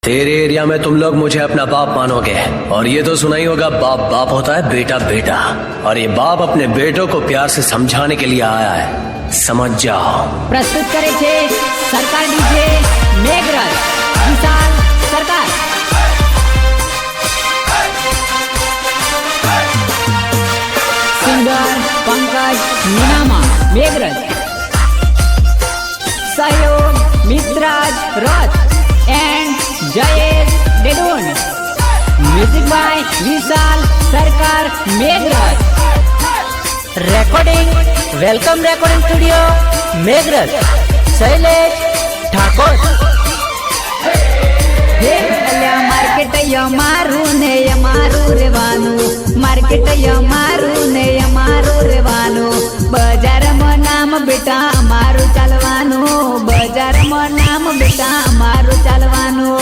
तेरे एरिया में तुम लोग मुझे अपना बाप मानोगे और ये तो सुना ही होगा, बाप बाप होता है, बेटा बेटा। और ये बाप अपने बेटों को प्यार से समझाने के लिए आया है, समझ जाओ। प्रस्तुत करे छे सरकार डीजे मेघराज विशाल सरकार। सिंगर पंकज मीनामा मेघराज। सहयोग मित्राज रथ and Jayesh Dedon. Music by Vishal Sarkar Meghraj. Recording welcome recording studio Meghraj Shailesh Thakur. हे अल्या मार्केट यमारू ने यमारू रेवानु, मार्केट यमारू ने यमारू रेवानु। बजार में नाम बेटा अमारू चालवानु, बजार में नाम बेटा अमारू चालवानु।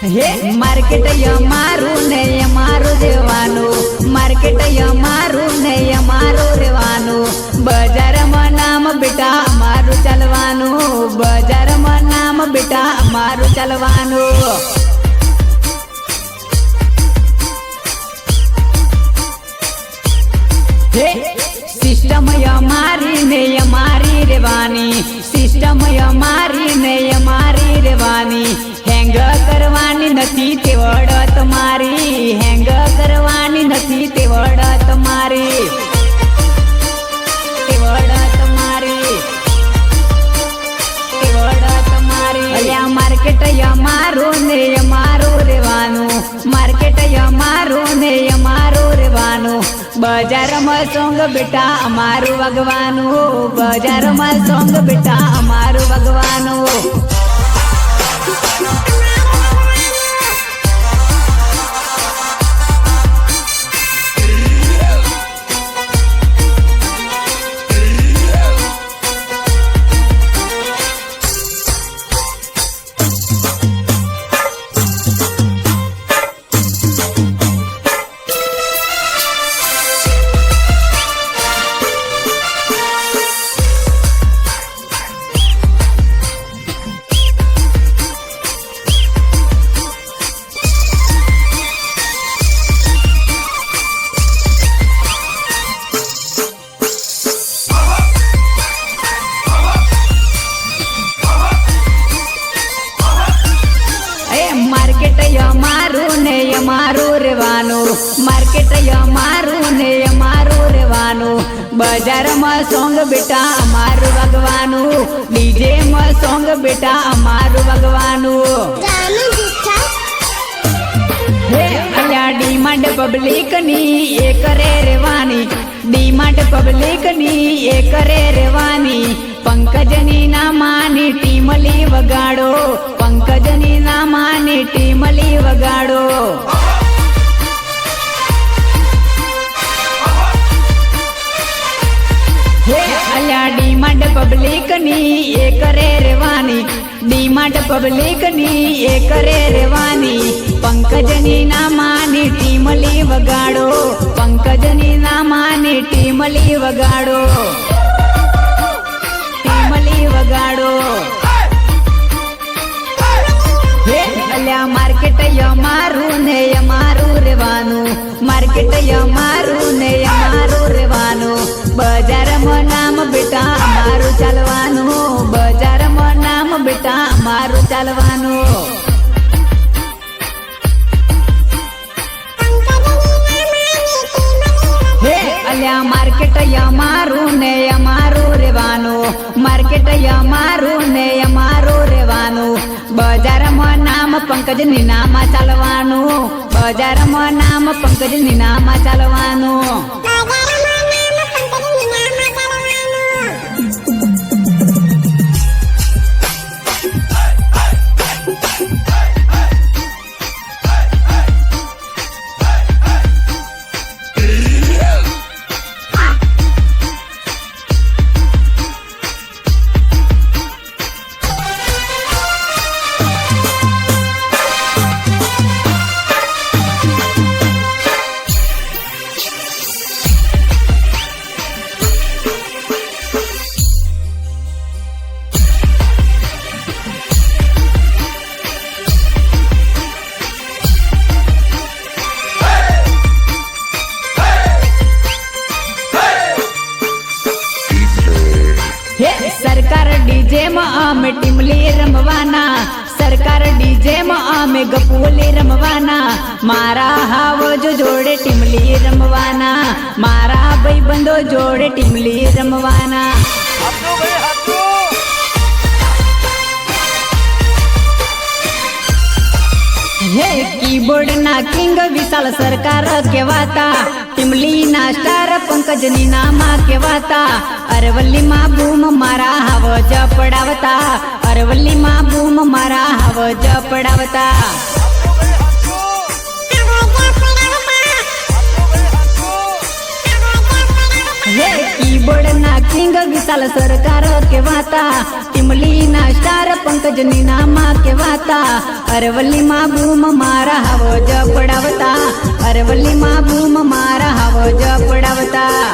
हे मार्केट यमारू ने यमारू रेवानु, मार्केट यमारू ने यमारू रेवानु। बजार में नाम बेटा अमारू चालवानु, बजार में नाम बेटा अमारू चालवानु। हे सिस्टम यमारी ने यमारी रेवानी, सिस्टम यमारी ने यमारी रेवानी। હેંગ કરવાની નથી તેવડ તમારી, હેંગ કરવાની નથી તેવડ તમારી, તેવડ તમારી, તેવડ તમારી। અલ્યા માર્કેટ અમારું ને અમારું રેવાનું, માર્કેટ અમારું ને અમારું રેવાનું। બજારમાં સોંગ બેટા અમારું વગવાનું, બજારમાં સોંગ બેટા અમારું વગવાનું। मार्केट यमारू ने यमारू रेवानु। बजार में सोंग बेटा अमारू भगवानु, डीजे में सोंग बेटा अमारू भगवानु। हे अल्या डिमांड पब्लिक नी एक रे रेवानी, डिमांड पब्लिक नी एक रे रेवानी। पंकजनी नामानी टीमली वगाड़ो, पंकजनी नामानी टीमली वगाड़ो। हे अल्या डिमांड पब्लिक नी एक रे रेवानी, डिमांड पब्लिक नी एक रे रेवानी। पंकजनी नामानी टीमली वगाड़ो, पंकजनी नामानी टीमली वगाड़ो, टीमली वगाड़ो। हे अल्या मार्केट यमारू ने यमारू रेवानु, मार्केट यमारू ने यमारू रेवानु। बजार में नाम बेटा अमारू चालवानु, बजार में नाम बेटा अमारू चालवानु। हे अल्या मार्केट यमारू ने यमारू रेवानु, मार्केट यमारू ने यमारू रेवानु। बजार में नाम पंकजनी नामा चालवानु, बजार में नाम पंकजनी नामा चालवानु। સરકાર ડીજે માં અમે ટીમલી રમવાના, સરકાર ડીજે માં અમે ગપોલી રમવાના, મારા હાવજો જોડે ટીમલી રમવાના, મારા ભાઈબંધો જોડે ટીમલી રમવાના. હે કીબોર્ડ ના કિંગ વિશાલ સરકાર કહેવાતા, ટીમલી ના સ્ટાર પંકજની નામા કહેવાતા, અરવલ્લી માં બૂમ મારા હાવજ પડાવતા, અરવલ્લી માં બૂમ મારા હાવજ પડાવતા. હે કીબોર્ડ ના કિંગ વિશાલ સરકાર કહેવાતા, ટીમલી ના સ્ટાર પંકજની નામા કહેવાતા, અરવલ્લી માં બૂમ મારા હાવજ પડાવતા, અરવલ્લી માં બૂમ મારા હાવજ પડાવતા.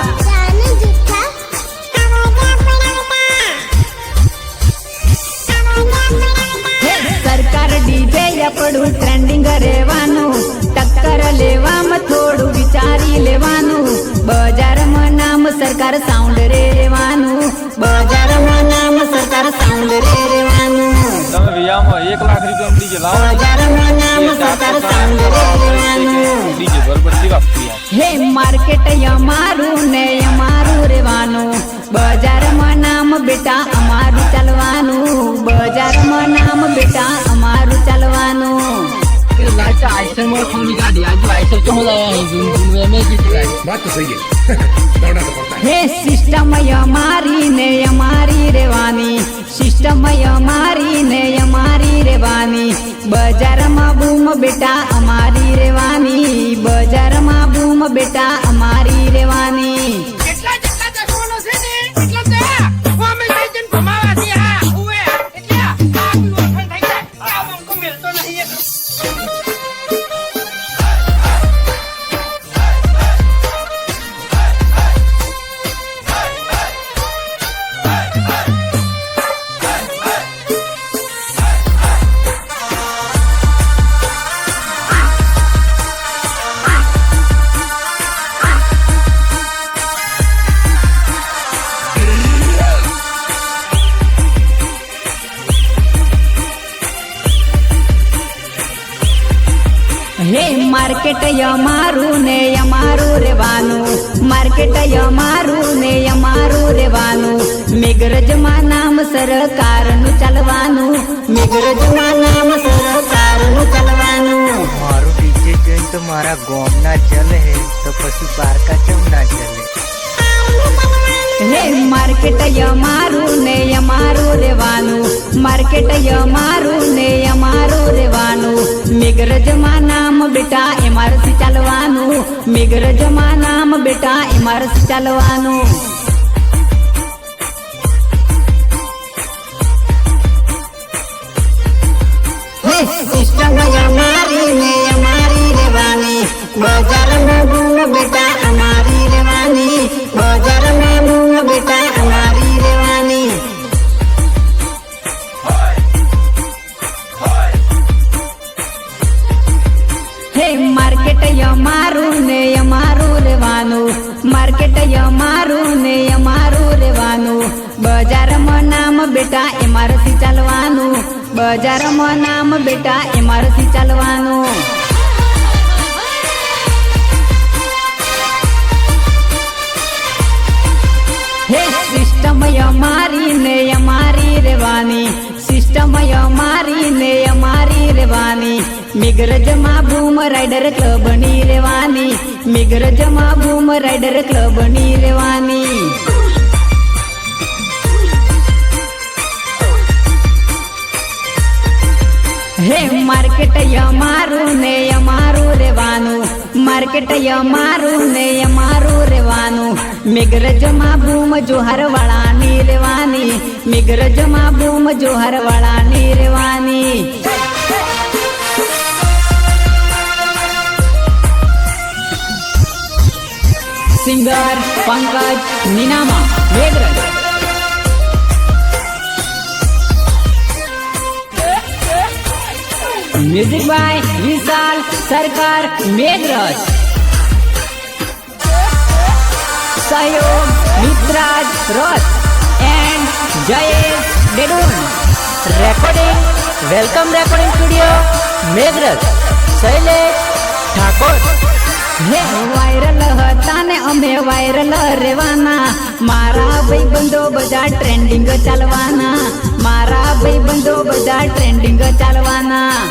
સરકાર ડીજે આપણું ટ્રેન્ડિંગ રહેવાનું, ટક્કર લેવામાં થોડું વિચારી લેવાનું, બજારમાં નામ સરકાર સાઉન્ડ રહેવાનું, બજારમાં નામ સરકાર સાઉન્ડ રહેવાનું. તમે વિયામાં 1 લાખ રૂપિયા ડીજે લાવો, બજારમાં નામ સરકાર સાઉન્ડ રહેવાનું. ડીજે બરોબર સેવા કરી. હે માર્કેટ અમારું ને અમારું રહેવાનું, બજારમાં નામ બેટા અમારું ચાલવાનું, બજારમાં નામ બેટા અમારું ચાલવાનું. હે સિસ્ટમ અમારી ને અમારી રહેવાની, સિસ્ટમ અમારી ને અમારી રહેવાની, બજારમાં બૂમ બેટા અમારી રહેવાની, બજારમાં બૂમ બેટા અમારી રહેવાની. હે માર્કેટ અમારું ને અમારું રહેવાનું, માર્કેટ અમારું ને અમારું રહેવાનું, મેઘરજમાં નામ સરકારનું ચાલવાનું, મેઘરજમાં નામ સરકારનું ચાલવાનું. મારું ડીજે જોઈને તો મારા ગામ ના ચલે તો પછી પારકા ચમ ના ચલે. હે માર્કેટ અમારું ને અમારું રહેવાનું, માર્કેટ અમારું ને અમારું રહેવાનું, મેઘરજમાં નામ બેટા એમારસી ચાલવાનું, મેઘરજમાં નામ બેટા એમારસી ચાલવાનું. સિસ્ટમ અમારી ને અમારી રહેવાની, બજારમાં બૂમ બેટા અમારી રહેવાની, બજારમાં બૂમ બેટા અમારી રહેવાની. હે માર્કેટ અમારું ને અમારું રહેવાનું, માર્કેટ અમારું ને અમારું રહેવાનું, બજારમાં નામ બેટા એમારસી ચાલવાનું, બજારમાં નામ બેટા એમારસી ચાલવાનું. હે સિસ્ટમ અમારી ને અમારી રહેવાની, સિસ્ટમ અમારી ને અમારી રહેવાની, મેઘરજમાં બૂમ રાઇડર ક્લબની રહેવાની, મેઘરજમાં બૂમ રાઇડર ક્લબની રહેવાની. હે માર્કેટ અમારું ને અમારું રહેવાનું, માર્કેટ અમારું ને અમારું રહેવાનું, મેઘરજમાં બૂમ જોહર વાળાની રહેવાની, મેઘરજમાં બૂમ જોહર વાળાની રહેવાની. Singer Pankaj Ninama Meghraj. Music by Vishal Sarkar Meghraj, सहयोग मित्राज रथ and Jayesh Dedun recording welcome recording studio Meghraj Shailesh Thakor. હે વાયરલ હતા ને અમે વાયરલ રહેવાના, મારા ભાઈબંધો બધા ટ્રેન્ડિંગ ચાલવાના, મારા ભાઈબંધો બધા ટ્રેન્ડિંગ ચાલવાના.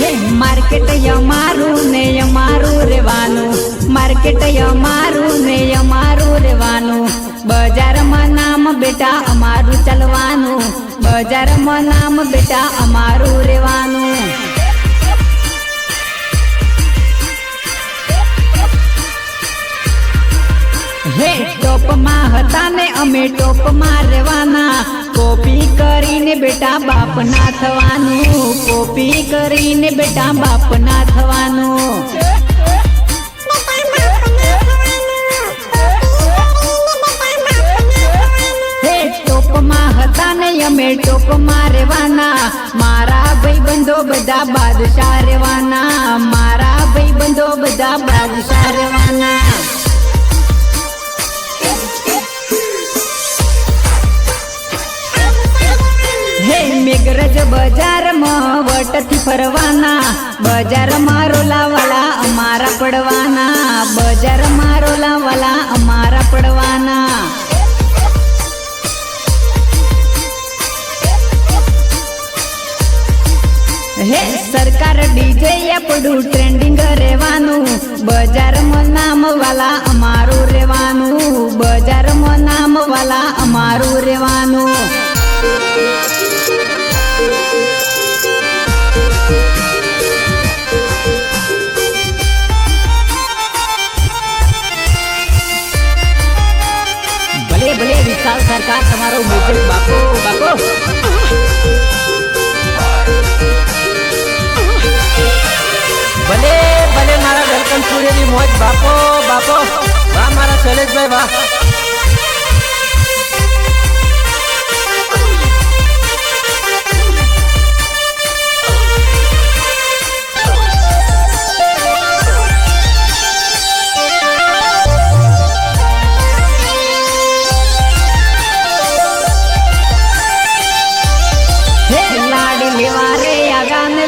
હે માર્કેટ અમારું ને અમારું રહેવાનું, માર્કેટ અમારું ને અમારું રહેવાનું, બજારમાં નામ બેટા અમારું ચાલવાનું, બજારમાં નામ બેટા અમારું રહેવાનું. હે ટોપમાં હતા ને અમે ટોપમાં રહેવાના, કોપી કરીને બેટા બાપ ના થવાનું, કોપી કરીને બેટા બાપ ના થવાનું. હે ટોપમાં હતા ને અમે ટોપમાં રહેવાના, મારા ભાઈબંધો બધા બાદશાહ રહેવાના, મારા ભાઈબંધો બધા બાદશાહ રહેવાના. હે મેઘરજ બજારમાં વટથી ફરવાના, બજારમાં રોલાવાલા અમારા પડવાના, બજારમાં રોલાવાલા અમારા પડવાના. હે સરકાર ડીજે આપણું ટ્રેન્ડિંગ રહેવાનું, બજારમાં નામ વાલા અમારું રહેવાનું, બજારમાં નામ વાલા અમારું રહેવાનું. ભલે ભલે વિશાલ સરકાર તમારો મ્યુઝિક બાપો બાપો. ભલે ભલે મારા વેલકમ સ્ટુડિયોની મોજ બાપો બાપો. વાહ મારા શૈલેષભાઈ વાહ.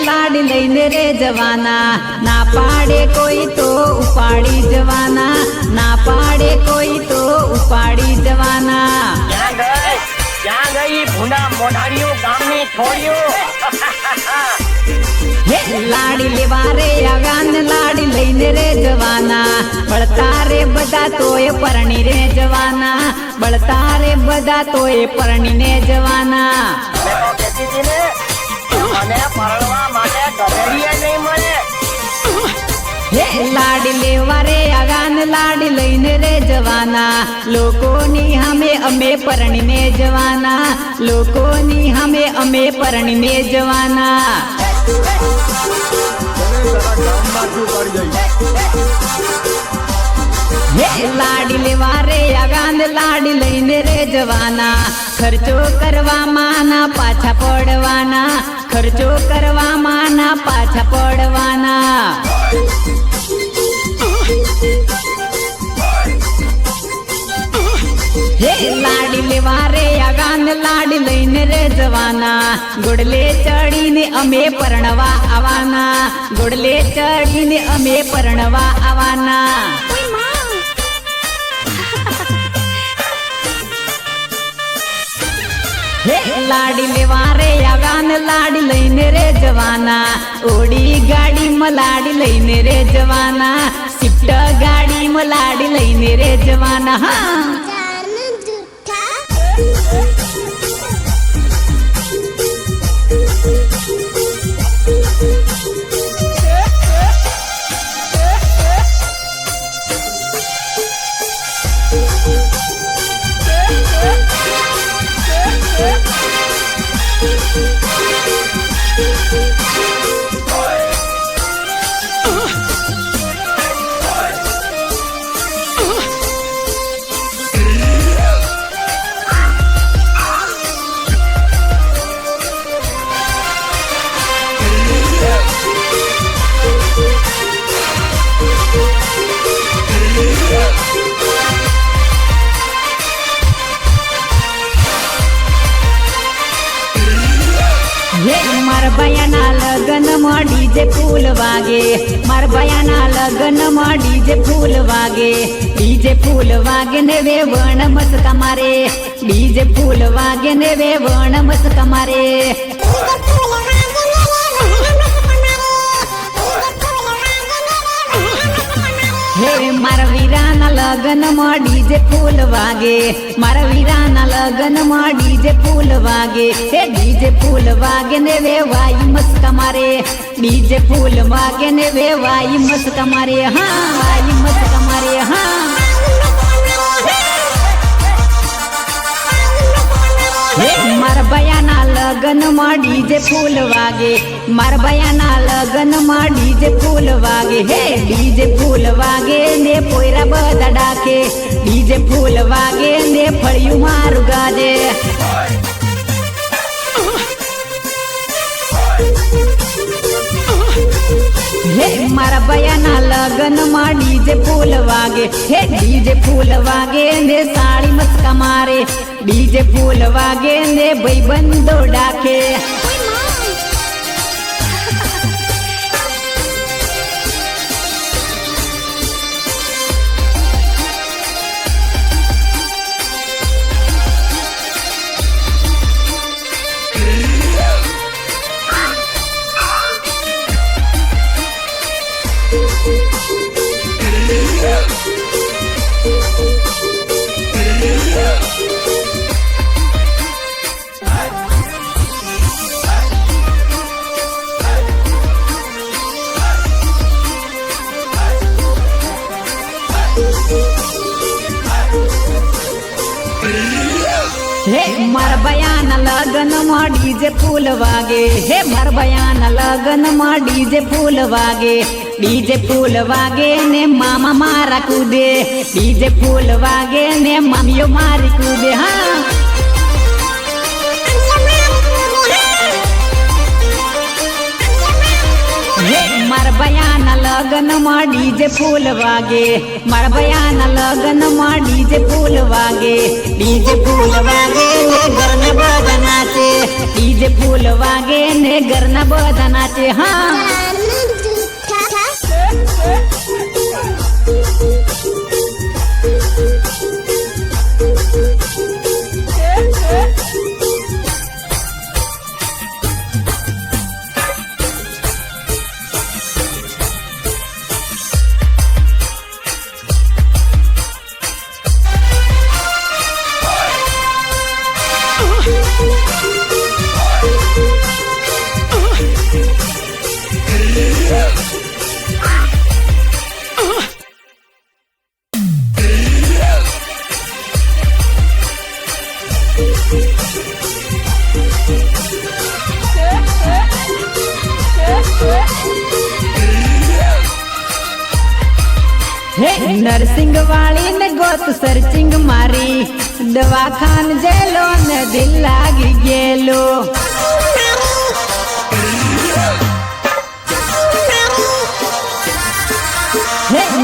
લાડી લઈને રે જવાના, ના પાડે કોઈ તો ઉપાડી જવાના, ના પાડે કોઈ તો ઉપાડી જવાના. ક્યાં ગઈ ભૂંડા મોઢાડીઓ ગામની છોડીઓ. હે લાડી લેવા રે આગાન લાડી લઈને રે જવાના, બળતા રે બધા તોય પરણી રે જવાના, બળતા રે બધા તોય પરણીને જવાના. મને પરણવા માટે ગધેડીએ નહીં મળે. હે લાડી લેવા રે આગાન લાડી લઈને રે જવાના, લોકોની સામે અમે પરણીને જવાના, લોકોની સામે અમે પરણીને જવાના. હે લાડી લેવા રે આગાન લાડી લઈને રે જવાના, ખર્ચો કરવામાં ના પાછા પડવાના, ખર્ચો કરવામાં ના પાછા પડવાના. હે લાડી લેવા રે આગાન લાડી લઈને રે જવાના, ગોડલે ચડીને અમે પરણવા આવવાના, ગોડલે ચડીને અમે પરણવા આવવાના. હે લાડી લેવા રે આગાન લાડી લઈને રે જવાના, ઓડી ગાડીમાં લાડી લઈને રે જવાના, સ્વિફ્ટ ગાડીમાં લાડી લઈને રે જવાના. હા ડીજે ફૂલ વાગે માર ભયાના લગ્નમાં ડીજે ફૂલ વાગે ને વેવણ મસ્કા મારે ડીજે ફૂલ વાગે ને વેવણ મસ્કા મારે હે મારા વીરાના લગ્નમાં ડીજે ફૂલ વાગે મારા વીરાના લગ્નમાં ડીજે ફૂલ વાગે હે ડીજે ફૂલ વાગે ને વેવાઈ મસ્કા મારે ડીજે ફૂલ વાગે ને વેવાઈ મસ્કા મારે હા વાઈ મસ્કા મારે હા મારા ભયાના લગ્નમાં ડીજે ફૂલ વાગે મારા ભયાના લગ્નમાં ડીજે ફૂલ વાગે હે ડીજે ફૂલ વાગે ને પોયરા બધા ડાકે ડીજે ફૂલ વાગે ને ફળિયું મારું ગાજે હે મારા ભયાના લગ્નમાં ડીજે ફૂલ વાગે હે ડીજે ફૂલ વાગે ને સાડી મસ્કા મારે ડીજે ફૂલ વાગે ને ભાઈબંધો ડાકે હે મારા ભયાના લગ્નમાં ડીજે ફૂલ વાગે હે મારા ભયાના લગ્નમાં ડીજે ફૂલ વાગે ને મામા મારા કૂદે ડીજે ફૂલ વાગે ને મામીઓ મારી કૂદે હા મારા ભયાના લગ્નમાં ડીજે ફૂલ વાગે મારા ભયાના લગ્નમાં ડીજે ફૂલ વાગે ને ઘરના બધા નાચે ડીજે ફૂલ વાગે ને ઘરના બધા નાચે હા નરસિંગ વાળી ને ગોત સર્ચિંગ મારી દવાખાન જેલો ને દિલ લાગી ગયેલો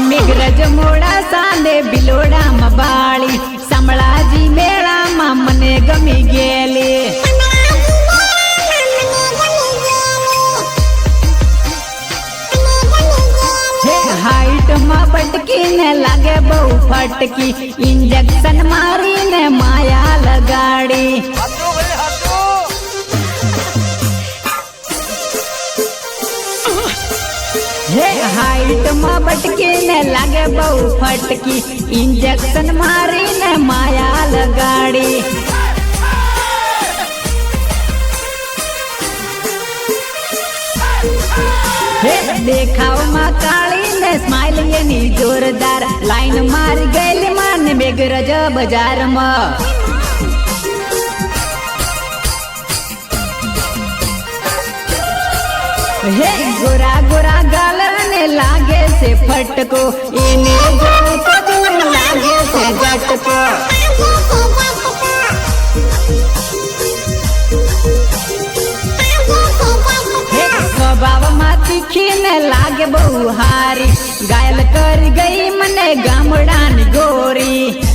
મેઘરજ મોડા સાંદે બિલોડામાં બાળી શામળાજી મેળામાં મને ગમી ગયેલી હાઈટમાં બટકીને લાગે બહુ ફટકી ઇન્જેક્શન મારીને માયા લગાડી હાઈટમાં બટકીને લાગે બહુ ફટકી ઇન્જેક્શન મારીને માયા લગાડી દેખાવમાં કાળી ને સ્માઈલ એની જોરદાર લાઈન મારી ગયેલી માને મેઘરજ બજારમાં હે ગોરા ગોરા ગાલ ને લાગે છે ફટકો એને લાગે છે ઝટકો સ્વભાવમાં તીખીને લાગે બહુ હારી ઘાયલ કરી ગઈ મને ગામડાની ગોરી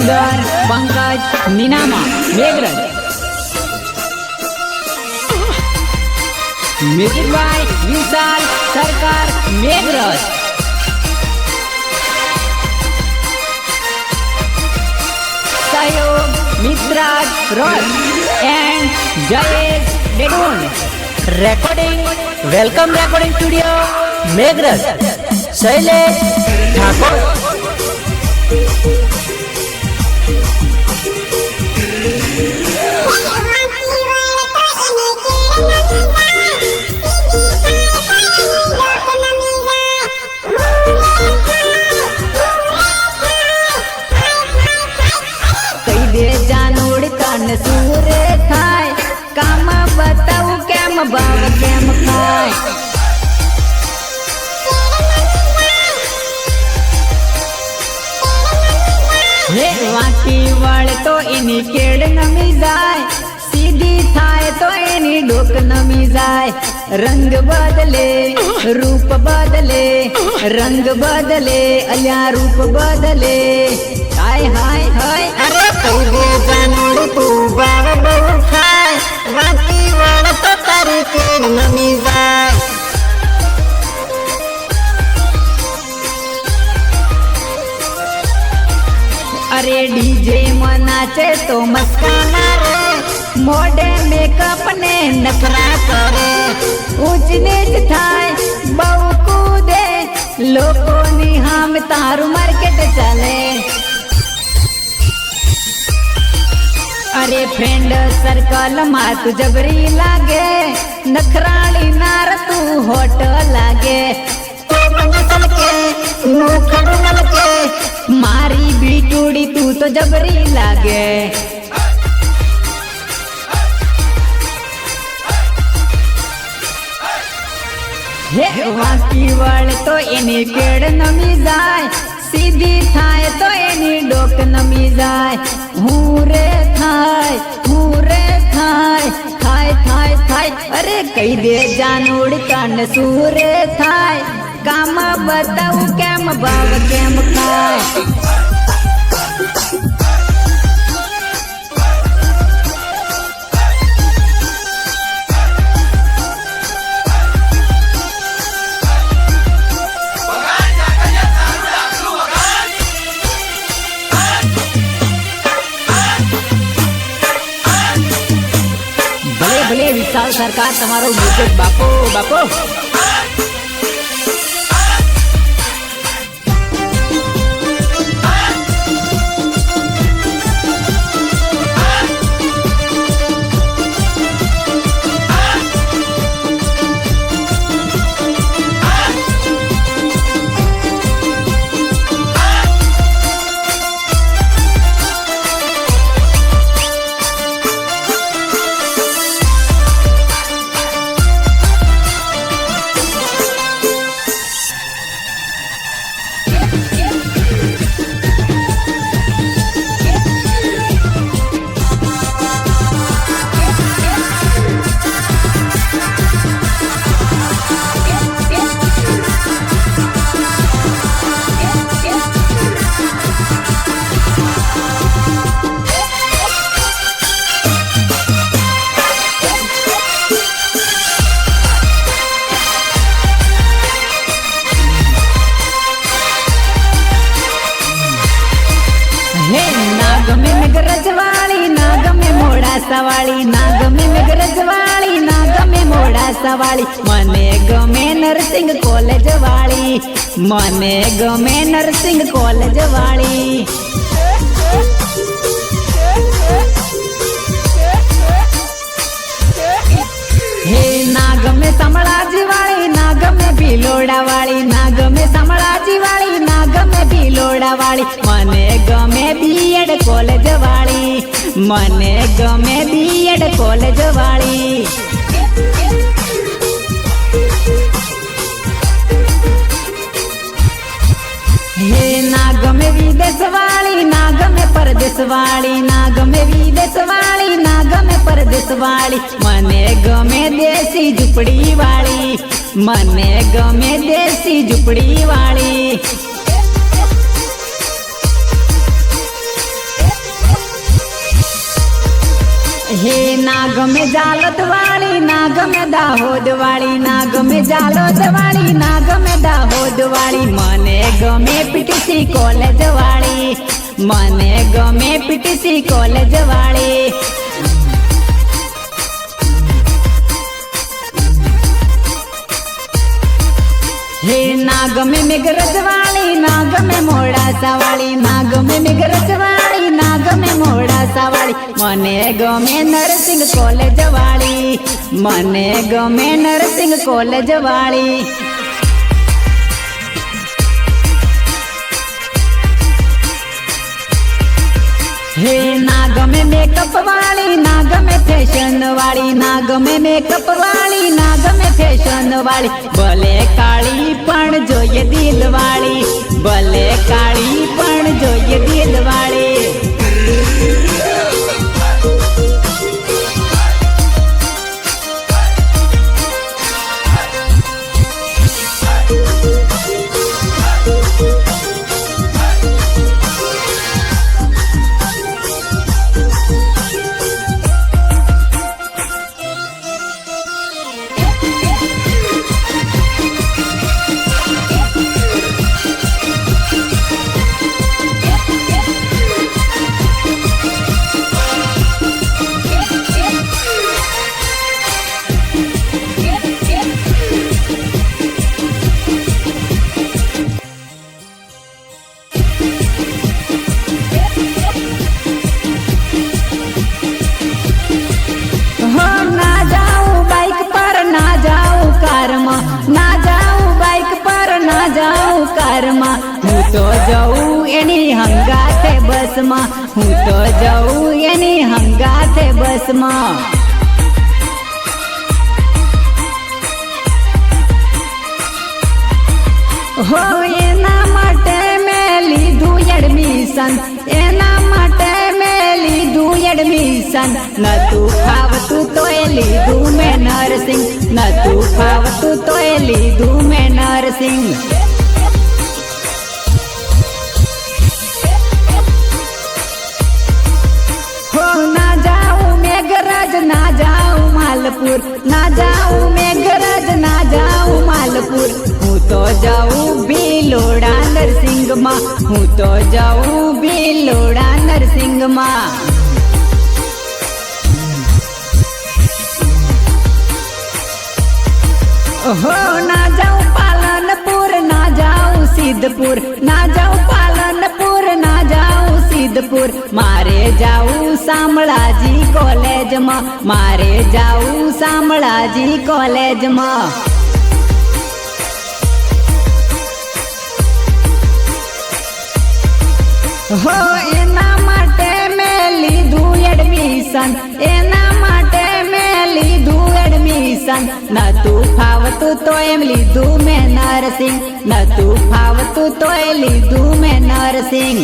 singer Pankaj Ninama Meghraj music by Vishal Sarkar Meghraj સહયોગ મિત્રાજ રોજ and Jayesh Dedun recording welcome recording studio Meghraj Shailesh Thakor કઈ દે જાનોડ તન સૂરે થાય કામ બતાવું કેમ ભાવ કેમ ખાય હે વાંકી વળ તો એની કેડ નમી જાય સીધી થાય તો એની ડોક નમી જાય રંગ બદલે રૂપ બદલે રંગ બદલે અલ્યા રૂપ બદલે હાય હાય હાય અરે કઈ દે જાનોડ તું ભાવ બહુ ખાય વાંકી વળ તો તારી કેડ નમી જાય અરે ડીજે મનાચે તો મસ્કાના રે મોઢે મેકઅપ ને નખરા કરે ઊંચ નીચ થાય બહુ કૂદે લોકોની હામ તારું માર્કેટ ચાલે અરે ફ્રેન્ડ સર્કલ માં તું જબરી લાગે નખરાળી નાર તું હોટ લાગે મારી બીટુડી તું તો જબરી લાગે હે વાંકી વળ તો એની કેડ નમી જાય સીધી થાય તો એની ડોક નમી જાય હું રે થાય થાય થાય થાય અરે કઈ દે જાનોડ તન સૂરે થાય કામ બતાવું કેમ ભાવ કેમ ખાય ભલે ભલે વિશાલ સરકાર તમારો મ્યુઝિક બાપો બાપો સવાળી ના ગમે મેઘરજવાળી ના ગમે મોડાસાવાળી મને ગમે નરસિંહ કોલેજ વાળી મને ગમે નરસિંહ કોલેજ વાળી હે ના ગમે સમળાજી વાળી ના ગમે ભીલોડા વાળી ના ગમે સમળાજી વાળી ના ગમે ભીલોડા વાળી મને ગમે બીએડ કોલેજ વાળી મને ગમે બીએડ કોલેજ વાળી હે ના ગમે વિદેશ વાળી ના ગમે પરદેશ વાળી ના ગમે વિદેશ વાળી ના ગમે પરદેશ વાળી મને ગમે દેશી ઝૂંપડી વાળી મને ગમે દેશી ઝૂંપડી વાળી હે ના ગમે જાલત વાળી ના ગમે દાહોદ વાળી ના ગમે જાલત વાળી ના ગમે દાહોદ વાળી મને ગમે પીટીસી કોલેજ વાળી મને ગમે પીટીસી કોલેજ વાળી હે ના ગમે મેઘરજ વાળી ના ગમે મોડાસા વાળી ના ગમે મેઘરજ વાળી ના ગમે મોડાસા વાળી મને ગમે નરસિંહ કોલેજ વાળી મને ગમે નરસિંહ કોલેજ વાળી હે ના ગમે મેકઅપ વાળી ના ગમે ફેશન વાળી ના ગમે મેકઅપ વાળી ના ગમે ફેશન વાળી ભલે કાળી પણ જોઈએ દિલ વાળી ભલે કાળી પણ જોઈએ દિલ વાળી હું તો જઉં એની હંગાથે બસમાં હું તો જઉં એની હંગાથે બસમાં હો એના માટે મેં લીધું એડમિશન એના માટે મેં લીધું એડમિશન નતું ફાવતું તોય લીધું મેં નર્સિંગ નતું ફાવતું તોય લીધું મેં નર્સિંગ ના જાઉં મેઘરજ ના જાઉં માલપુર ના જાઉં મેઘરજ ના જાઉં માલપુર હું તો જાઉં ભીલોડા નરસિંગમાં હું તો જાઉં ભીલોડા નરસિંગમાં હો ના જાઉં પાલનપુર ના જાઉં સિદ્ધપુર ના જાઉં પાલનપુર ના જાઉં સિદ્ધપુર મારે જાઉં શામળાજી કોલેજમાં મારે જાઉં શામળાજી કોલેજમાં હો એના માટે મેં લીધું એડમિશન એના માટે મેં લીધું એડમિશન નતું ફાવતું તો એમ લીધું મેં નર્સિંગ નતું ફાવતું તોય લીધું મેં નર્સિંગ